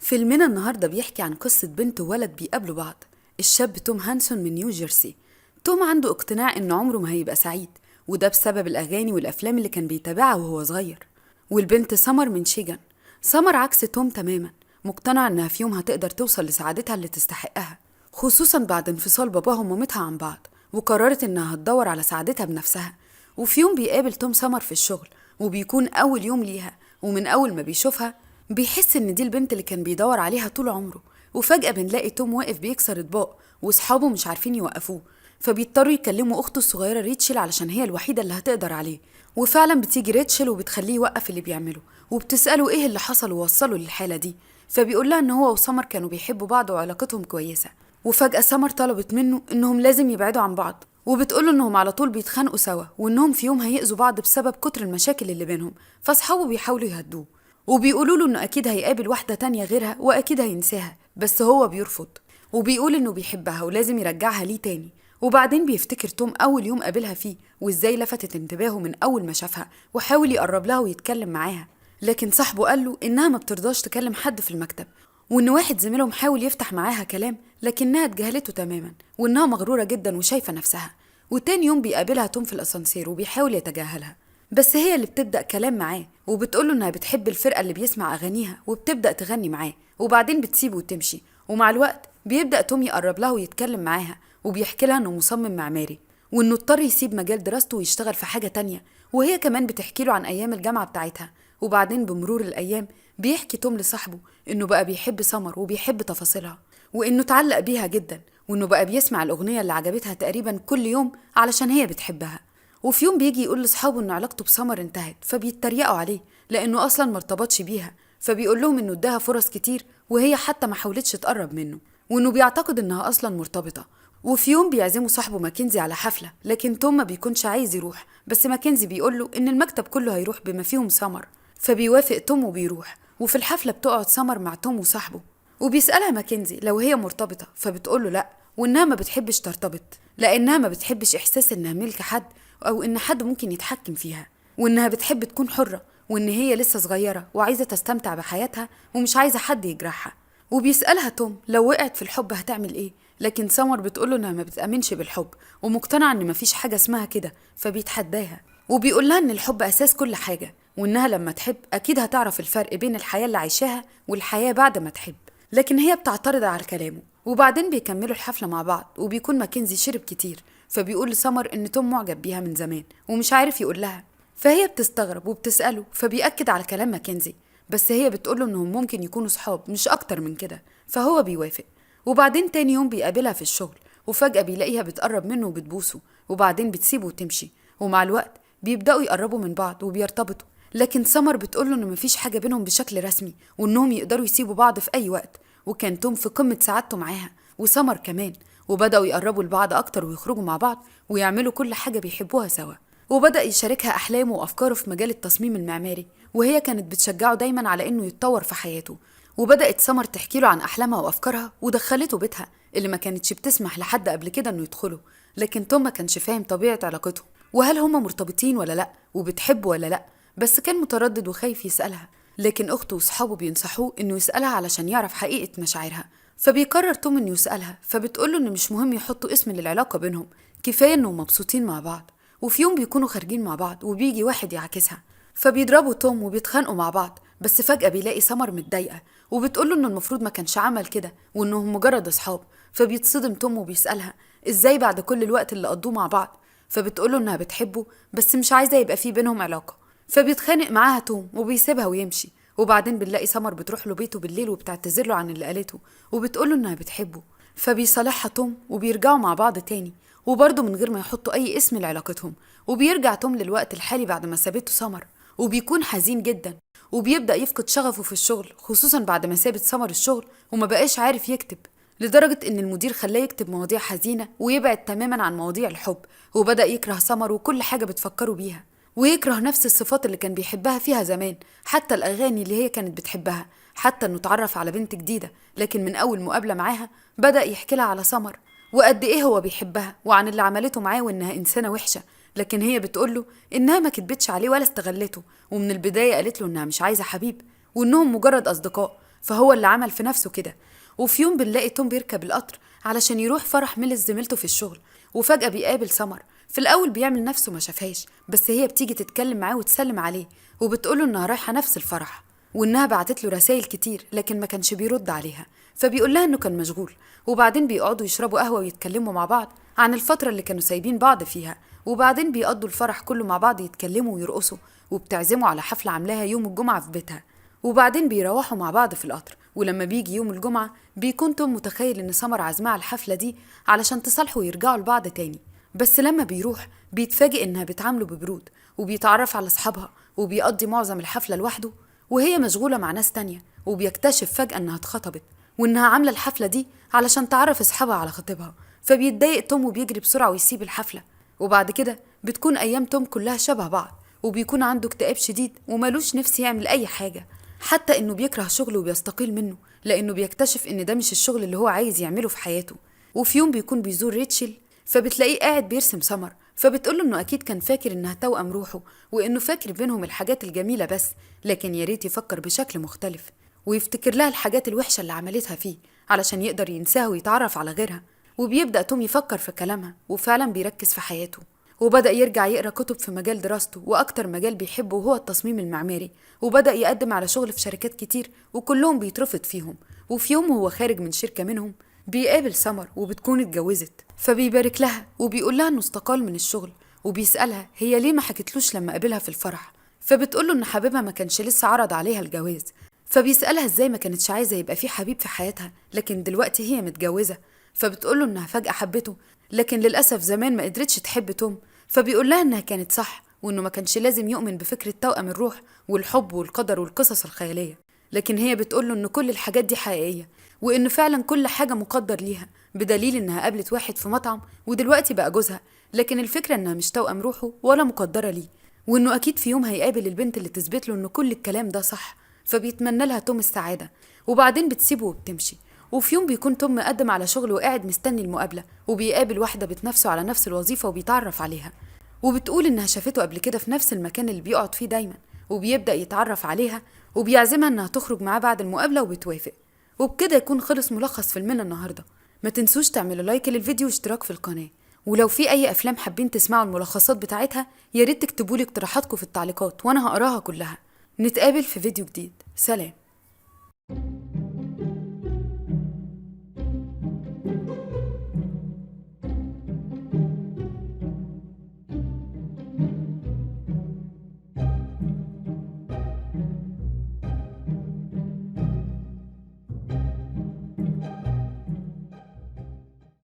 فيلمنا النهاردة بيحكي عن قصة بنت وولد بيقابلوا بعض. الشاب توم هانسون من نيو جيرسي. توم عنده اقتناع إن عمره ما هيبقى سعيد، وده بسبب الأغاني والأفلام اللي كان بيتابعها وهو صغير. والبنت سمر من شيجان. سمر عكس توم تماما، مقتنعة إنها في يوم هتقدر توصل لسعادتها اللي تستحقها، خصوصا بعد انفصال باباها ومامتها عن بعض، وقررت إنها هتدور على سعادتها بنفسها. وفي يوم بيقابل توم سمر في الشغل، وبيكون أول يوم ليها، ومن أول ما بيشوفها بيحس إن دي البنت اللي كان بيدور عليها طول عمره. وفجأة بنلاقي توم واقف بيكسر اطباق، وصحابه مش عارفين يوقفوه، فبيضطروا يكلموا أخته الصغيرة ريتشل علشان هي الوحيدة اللي هتقدر عليه. وفعلا بتيجي ريتشل وبتخليه يوقف اللي بيعمله، وبتسأله ايه اللي حصل ووصله للحالة دي. فبيقول لها ان هو وسمر كانوا بيحبوا بعض وعلاقتهم كويسة. وفجأة سمر طلبت منه انهم لازم يبعدوا عن بعض، وبتقوله انهم على طول بيتخانقوا سوا، وانهم في يوم هيأذوا بعض بسبب كتر المشاكل اللي بينهم. فاصحابه بيحاولوا يهدوه، وبيقولوا له انه اكيد هيقابل واحدة تانية غيرها واكيد هينساها، بس هو بيرفض، وبيقول انه بيحبها ولازم يرجعها ليه تاني. وبعدين بيفتكر توم اول يوم قابلها فيه، وازاي لفتت انتباهه من اول ما شافها وحاول يقرب لها ويتكلم معاها. لكن صاحبه قال له انها ما بترضاش تكلم حد في المكتب، وان واحد زميلهم حاول يفتح معاها كلام لكنها اتجاهلته تماما، وانها مغرورة جدا وشايفة نفسها. وتاني يوم بيقابلها توم في الاسانسير وبيحاول يتجاهلها، بس هي اللي بتبدأ كلام معاه، وبتقوله انها بتحب الفرقة اللي بيسمع اغانيها وبتبدأ تغني معاه، وبعدين بتسيبه وتمشي. ومع الوقت بيبدأ توم يقرب لها ويتكلم معاها، وبيحكي لها انه مصمم معماري، وانه اضطر يسيب مجال دراسته ويشتغل في حاجة تانية. وهي كمان بتحكي له عن ايام الجامعة بتاعتها. وبعدين بمرور الايام بيحكي توم لصاحبه انه بقى بيحب سمر وبيحب تفاصيلها، وانه اتعلق بيها جدا، وانه بقى بيسمع الاغنية اللي عجبتها تقريبا كل يوم علشان هي بتحبها. وفي يوم بيجي يقول لاصحابه ان علاقته بسمر انتهت، فبيتريقوا عليه لانه اصلا مرتبطش بيها. فبيقول لهم انه اداها فرص كتير وهي حتى ما حاولتش تقرب منه، وانه بيعتقد انها اصلا مرتبطة. وفي يوم بيعزموا صاحبه ماكنزي على حفلة، لكن توم ما بيكونش عايز يروح، بس ماكنزي بيقوله ان المكتب كله هيروح بما فيهم سمر. فبيوافق توم وبيروح، وفي الحفلة بتقعد سمر مع توم وصاحبه، وبيسألها ماكنزي لو هي مرتبطة، فبتقوله لا، وانها ما بتحبش ترتبط لانها ما بتحبش احساس انها ملك حد، او ان حد ممكن يتحكم فيها، وانها بتحب تكون حرة، وان هي لسه صغيرة وعايزة تستمتع بحياتها ومش عايزة حد يجرحها. وبيسألها توم لو وقعت في الحب هتعمل ايه، لكن سمر بتقوله انها ما بتأمنش بالحب، ومقتنعة ان مفيش حاجة اسمها كده، فبيتحداها. وبيقول لها ان الحب اساس كل حاجة، وانها لما تحب اكيد هتعرف الفرق بين الحياة اللي عايشاها والحياة بعد ما تحب. لكن هي بتعترض على كلامه. وبعدين بيكملوا الحفلة مع بعض، وبيكون ماكنزي شرب كتير، فبيقول لسمر ان توم معجب بيها من زمان ومش عارف يقول لها. فهي بتستغرب وبتسأله، فبيأكد على كلام ماكنزي، بس هي بتقوله انهم ممكن يكونوا صحاب مش اكتر من كده، فهو بيوافق. وبعدين تاني يوم بيقابلها في الشغل، وفجأة بيلاقيها بتقرب منه وبتبوسه، وبعدين بتسيبه وتمشي. ومع الوقت بيبدأوا يقربوا من بعض وبيرتبطوا، لكن سمر بتقوله انه مفيش حاجة بينهم بشكل رسمي، وانهم يقدروا يسيبوا بعض في اي وقت. وكان توم في قمة سعادته معاها، وسمر كمان، وبدأوا يقربوا لبعض اكتر ويخرجوا مع بعض ويعملوا كل حاجة بيحبوها سوا. وبدأ يشاركها أحلامه وأفكاره في مجال التصميم المعماري، وهي كانت بتشجعه دايما على إنه يتطور في حياته. وبدأت سمر تحكي له عن أحلامها وأفكارها، ودخلته بيتها اللي ما كانتش بتسمح لحد قبل كده إنه يدخله. لكن توم ما كانش فاهم طبيعة علاقتهم، وهل هما مرتبطين ولا لأ، وبتحبه ولا لأ، بس كان متردد وخايف يسألها. لكن أخته وصحابه بينصحوه إنه يسألها علشان يعرف حقيقة مشاعرها. فبيقرر توم إنه يسألها، فبتقوله إنه مش مهم يحطوا اسم للعلاقة بينهم، كفاية إنهم مبسوطين مع بعض. وفي يوم بيكونوا خارجين مع بعض، وبيجي واحد يعاكسها، فبيضربوا توم وبيتخانقوا مع بعض. بس فجأة بيلاقي سمر متضايقة، وبتقوله إنه المفروض ما كانش عمل كده، وإنهم مجرد أصحاب. فبيتصدم توم وبيسألها إزاي بعد كل الوقت اللي قضوه مع بعض. فبتقوله إنها بتحبه بس مش عايزة يبقى فيه بينهم علاقة. فبيتخانق معاها توم وبيسيبها ويمشي. وبعدين بنلاقي سمر بتروح له بيته بالليل وبتعتذر له عن اللي قالته، وبتقوله إنها بتحبه. فبيصالحها توم وبيرجعوا مع بعض تاني، وبرضه من غير ما يحطوا أي اسم لعلاقتهم. وبيرجع توم للوقت الحالي بعد ما سابته سمر، وبيكون حزين جدا، وبيبدأ يفقد شغفه في الشغل، خصوصا بعد ما سابت سمر الشغل وما بقاش عارف يكتب، لدرجة إن المدير خلاه يكتب مواضيع حزينة ويبعد تماما عن مواضيع الحب. وبدأ يكره سمر وكل حاجة بتفكره بيها، ويكره نفس الصفات اللي كان بيحبها فيها زمان، حتى الأغاني اللي هي كانت بتحبها، حتى إنه اتعرف على بنت جديدة. لكن من أول مقابلة معاها بدأ يحكي لها على سمر، وقد إيه هو بيحبها، وعن اللي عملته معاه وإنها إنسانة وحشة. لكن هي بتقوله إنها ما كدبتش عليه ولا استغلته، ومن البداية قالت له إنها مش عايزة حبيب، وإنهم مجرد أصدقاء. فهو اللي عمل في نفسه كده. وفي يوم بنلاقي توم بيركب القطر علشان يروح فرح ميلز زميلته في الشغل، وفجأة بيقابل سمر. في الأول بيعمل نفسه ما شافهاش، بس هي بتيجي تتكلم معاه وتسلم عليه، وبتقوله إنها رايحة نفس الفرح، وإنها بعتت له رسائل كتير لكن ما كانش بيرد عليها. فبيقول لها إنه كان مشغول. وبعدين بيقعدوا يشربوا قهوة ويتكلموا مع بعض عن الفترة اللي كانوا سايبين بعض فيها. وبعدين بيقضوا الفرح كله مع بعض يتكلموا ويرقصوا، وبتعزموا على حفلة عاملاها يوم الجمعة في بيتها. وبعدين بيروحوا مع بعض في القطر. ولما بيجي يوم الجمعة بيكون توم متخيل إن سمر عازماه على الحفلة دي علشان تصالحوا ويرجعوا لبعض تاني. بس لما بيروح بيتفاجئ إنها بتعامله ببرود، وبيتعرف على أصحابها، وبيقضي معظم الحفلة لوحده وهي مشغولة مع ناس تانية. وبيكتشف فجأة إنها اتخطبت، وإنها عاملة الحفلة دي علشان تعرف أصحابها على خطيبها. فبيتضايق توم وبيجري بسرعة ويسيب الحفلة. وبعد كده بتكون أيام توم كلها شبه بعض، وبيكون عنده اكتئاب شديد ومالوش نفس يعمل أي حاجة، حتى إنه بيكره شغله وبيستقيل منه لأنه بيكتشف إن ده مش الشغل اللي هو عايز يعمله في حياته. وفي يوم بيكون بيزور ريتشل، فبتلاقيه قاعد بيرسم سمر. فبتقوله إنه أكيد كان فاكر إنها توأم روحه، وإنه فاكر بينهم الحاجات الجميلة بس، لكن ياريت يفكر بشكل مختلف ويفتكر لها الحاجات الوحشة اللي عملتها فيه علشان يقدر ينساها ويتعرف على غيرها. وبيبدأ توم يفكر في كلامها وفعلا بيركز في حياته، وبدأ يرجع يقرأ كتب في مجال دراسته، وأكتر مجال بيحبه هو التصميم المعماري. وبدأ يقدم على شغل في شركات كتير وكلهم بيترفض فيهم. وفي يوم وهو خارج من شركة منهم بيقابل سمر وبتكون اتجوزت، فبيبارك لها وبيقول لها انه استقال من الشغل. وبيسألها هي ليه ما حكتلوش لما قابلها في الفرح، فبتقوله ان حبيبها ما كانش لسه عرض عليها الجواز. فبيسألها ازاي ما كانتش عايزة يبقى في حبيب في حياتها لكن دلوقتي هي متجوزة. فبتقوله انها فجأة حبته، لكن للأسف زمان ما قدرتش تحب توم. فبيقول لها انها كانت صح، وانه ما كانش لازم يؤمن بفكرة توأم الروح والحب والقدر والقصص الخيالية، لكن هي بتقوله ان كل الحاجات دي حقيقية، وان فعلا كل حاجة مقدر ليها، بدليل انها قابلت واحد في مطعم ودلوقتي بقى جوزها. لكن الفكرة انها مش توأم روحه ولا مقدرة ليه، وانه اكيد في يوم هيقابل البنت اللي تثبت له ان كل الكلام ده صح. فبيتمنى لها توم السعادة، وبعدين بتسيبه وبتمشي. وفي يوم بيكون توم مقدم على شغل وقاعد مستني المقابلة، وبيقابل واحدة بتنافسه على نفس الوظيفة وبيتعرف عليها، وبتقول إنها شافته قبل كده في نفس المكان اللي بيقعد فيه دايما. وبيبدأ يتعرف عليها وبيعزمها إنها تخرج معاه بعد المقابلة وبتوافق. وبكده يكون خلص ملخص فيلمنا النهاردة. ما تنسوش تعملوا لايك للفيديو واشتراك في القناة، ولو في أي أفلام حابين تسمعوا الملخصات بتاعتها ياريت تكتبولي اقتراحاتكم في التعليقات وأنا هقراها كلها. نتقابل في فيديو جديد. سلام.